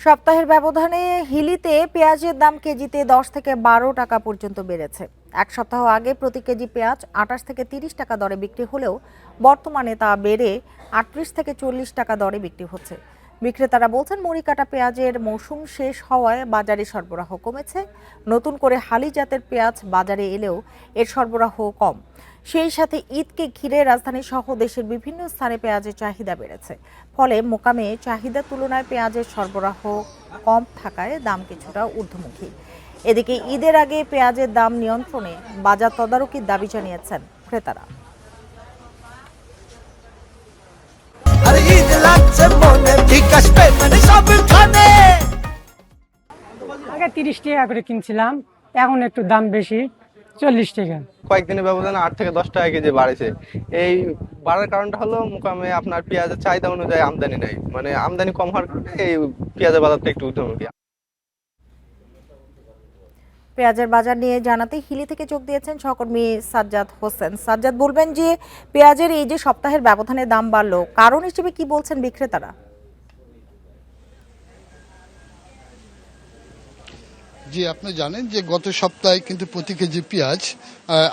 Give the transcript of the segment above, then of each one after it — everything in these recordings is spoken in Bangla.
সপ্তাহের ব্যবধানে হিলিতে পেঁয়াজের দাম কেজিতে 10 থেকে 12 টাকা পর্যন্ত বেড়েছে। এক সপ্তাহ আগে প্রতি কেজি পেঁয়াজ 28 থেকে 30 টাকা দরে বিক্রি হলেও বর্তমানে তা বেড়ে 38 থেকে 40 টাকা দরে বিক্রি হচ্ছে। বিক্রেতারা বলছেন মুড়ি কাটা পেঁয়াজের মৌসুম শেষ হওয়ায় বাজারে সরবরাহ কমেছে। নতুন করে হালি জাতের পেঁয়াজ বাজারে এলেও এর সরবরাহ কম। সেই সাথে ঈদকে ঘিরে রাজধানী সহ দেশের বিভিন্ন স্থানে পেঁয়াজের চাহিদা বেড়েছে। ফলে মোকামে চাহিদার তুলনায় পেঁয়াজের সরবরাহ কম থাকায় দাম কিছুটা ঊর্ধ্বমুখী। এদিকে ঈদের আগে পেঁয়াজের দাম নিয়ন্ত্রণে বাজার তদারকির দাবি জানিয়েছেন ক্রেতারা। আগে 30 টাকা করে কিনছিলাম, এখন একটু দাম বেশি, 40 টাকা। কয়েকদিনের ব্যবধানে 8 থেকে 10 টাকা কেজি বাড়েছে। এই বাড়ার কারণটা হলো মোকামে আপনার পেঁয়াজের চাহিদা অনুযায়ী আমদানি নাই, মানে আমদানি কম হওয়ার কারণে এই পেঁয়াজের বাজারটা একটু ঊর্ধ্বমুখী। পেঁয়াজের বাজার নিয়ে জানাতে হিলি থেকে যোগ দিয়েছেন সহকর্মী সাজ্জাদ হোসেন। সাজ্জাদ, বলবেন যে পেঁয়াজের এই যে সপ্তাহের ব্যবধানে দাম বাড়লো, কারণ হিসেবে কি বলছেন বিক্রেতারা? জি, আপনি জানেন যে গত সপ্তাহে কিন্তু প্রতি কেজি পেঁয়াজ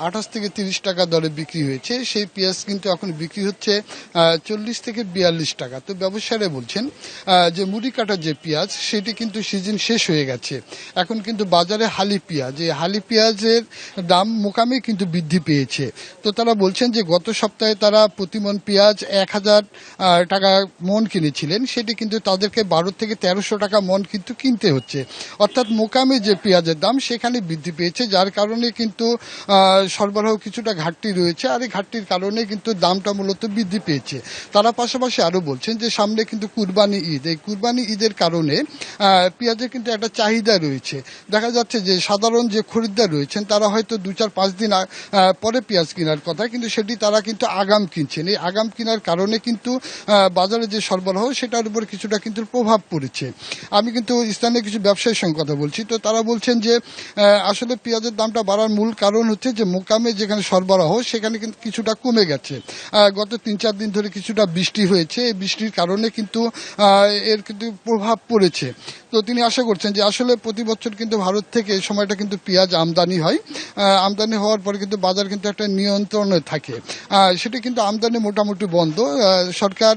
28 থেকে 30 টাকা দরে বিক্রি হয়েছে। সেই পেঁয়াজ কিন্তু এখন বিক্রি হচ্ছে 40 থেকে 42 টাকা। তো ব্যবসায়ীরা বলছেন যে মুড়ি কাটা যে পেঁয়াজ সেটি কিন্তু সিজন শেষ হয়ে গেছে। এখন কিন্তু বাজারে হালি পেঁয়াজ, এই হালি পেঁয়াজের দাম মোকামে কিন্তু বৃদ্ধি পেয়েছে। তো তারা বলছেন যে গত সপ্তাহে তারা প্রতি মন পেঁয়াজ 1000 টাকা মন কিনেছিলেন, সেটি কিন্তু তাদেরকে 12 থেকে 1300 টাকা মন কিন্তু কিনতে হচ্ছে। অর্থাৎ মোকামে যে পেঁয়াজের দাম সেখানে বৃদ্ধি পেয়েছে, যার কারণে কিন্তু সরবরাহ কিছুটা ঘাটতি রয়েছে। আর এই ঘাটতির কারণে কিন্তু দামটা মূলত বৃদ্ধি পেয়েছে। তারা পাশাপাশি আরো বলছেন যে সামনে কিন্তু কুরবানি ঈদ, এই কুরবানি ঈদের কারণে পেঁয়াজের কিন্তু একটা চাহিদা রয়েছে। দেখা যাচ্ছে যে সাধারণ যে খরিদ্দার রয়েছেন তারা হয়তো 2-4-5 দিন পরে পেঁয়াজ কেনার কথা, কিন্তু সেটি তারা কিন্তু আগাম কিনছেন। এই আগাম কেনার কারণে কিন্তু বাজারে যে সরবরাহ সেটার উপর কিছুটা কিন্তু প্রভাব পড়েছে। আমি কিন্তু স্থানীয় কিছু ব্যবসায়ীর সঙ্গে কথা বলছি, তো তারা বলছেন যে আসলে পেঁয়াজের দামটা বাড়ার মূল কারণ হচ্ছে যে মোকামে যেখানে সরবরাহ সেখানে কিন্তু কিছুটা কমে গেছে। গত 3-4 দিন ধরে কিছুটা বৃষ্টি হয়েছে, এই বৃষ্টির কারণে কিন্তু এর কিন্তু প্রভাব পড়েছে। তো তিনি আশা করছেন যে আসলে প্রতি বছর কিন্তু ভারত থেকে এই সময়টা কিন্তু পেঁয়াজ আমদানি হয়। আমদানি হওয়ার পরে কিন্তু বাজার কিন্তু একটা নিয়ন্ত্রণে থাকে। সেটা কিন্তু আমদানি মোটামুটি বন্ধ। সরকার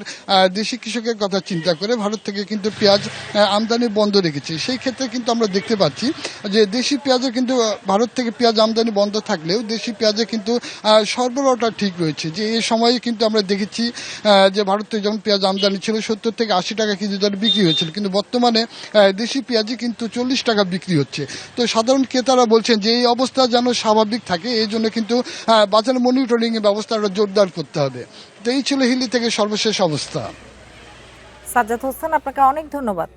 দেশি কৃষকের কথা চিন্তা করে ভারত থেকে কিন্তু পেঁয়াজ আমদানি বন্ধ রেখেছে। সেই ক্ষেত্রে কিন্তু আমরা দেখতে পাচ্ছি যে দেশি পেঁয়াজে কিন্তু ভারত থেকে পেঁয়াজ আমদানি বন্ধ থাকলেও দেশি পেঁয়াজে কিন্তু সরবরাহটা ঠিক রয়েছে। যে এই সময়ে কিন্তু আমরা দেখেছি যে ভারত থেকে যখন পেঁয়াজ আমদানি ছিল 70 থেকে 80 টাকা কেজি দরে বিক্রি হয়েছিল, কিন্তু বর্তমানে দেশি পেঁয়াজই কিন্তু 40 টাকা বিক্রি হচ্ছে। তো সাধারণ ক্রেতারা বলছেন যে এই অবস্থা যেন স্বাভাবিক থাকে, এই জন্য কিন্তু বাজার মনিটরিং এর ব্যবস্থাটা জোরদার করতে হবে। তো এই ছিল হিলি থেকে সর্বশেষ অবস্থা। সাজ্জাদ হোসেন, আপনাকে অনেক ধন্যবাদ।